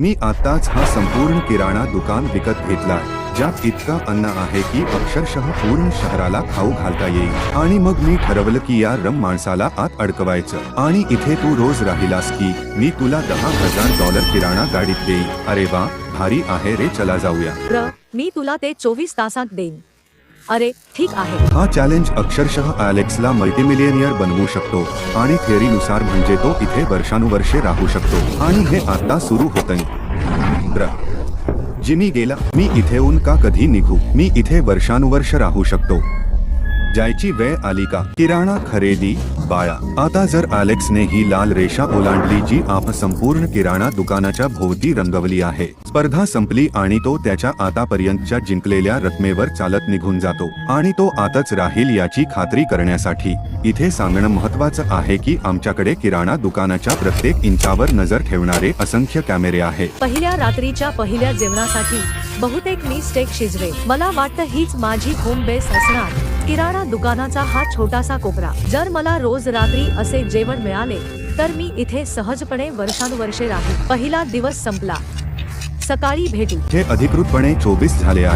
मी आताच हा संपूर्ण किराणा दुकान विकत घेतलाय, ज्यात इतका अन्न आहे की अक्षरशः पूर्ण शहराला खाऊ घालता येईल। आणि मग मी ठरवलं की या रम माणसाला आत अडकवायचं आणि इथे तू रोज राहिलास की मी तुला $10,000 किराणा गाडीत देईन। अरे वा, भारी आहे रे, चला जाऊया। मी तुला ते 24 तासात देईन। अरे ठीक आहे। हा चॅलेंज अक्षरशः अलेक्सला मल्टीमिलियनियर बनवू शकतो आणि थिअरीनुसार म्हणजे तो इथे वर्षानुवर्षे राहू शकतो आणि हे आता सुरू होतंय। जिमी गेला, मी इथेहून का कधी निघू? मी इथे वर्षानुवर्ष राहू शकतो। जायची वेळ आली का? किराणा खरेदी बाळा। आता जर अलेक्सने ही लाल रेषा ओलांडली जी आप संपूर्ण किराणा दुकानाच्या भोवती रंगवली आहे, स्पर्धा संपली आणि तो त्याच्या आतापर्यंतच्या जिंकलेल्या रकमेवर चालत निघून जातो आणि तो आताच राहील याची खात्री करण्यासाठी इथे सांगणं महत्त्वाचं आहे की आमच्याकडे किराणा दुकानाच्या प्रत्येक इंचावर नजर ठेवणारे असंख्य कॅमेरे आहेत। पहिल्या रात्रीच्या पहिल्या जेवणासाठी बहुतेक मी स्टेक शिजवे। मला वाटतं हीच माझी होम बेस असणार, किराणा दुकानाचा हा छोटासा कोपरा। जर मला रोज रात्री असे जेवण मिळाले तर मी इथे सहजपणे वर्षानुवर्षे राहील। पहिला दिवस संपला, सकाळी भेटू। हे अधिकृतपणे 24 झाले आहे।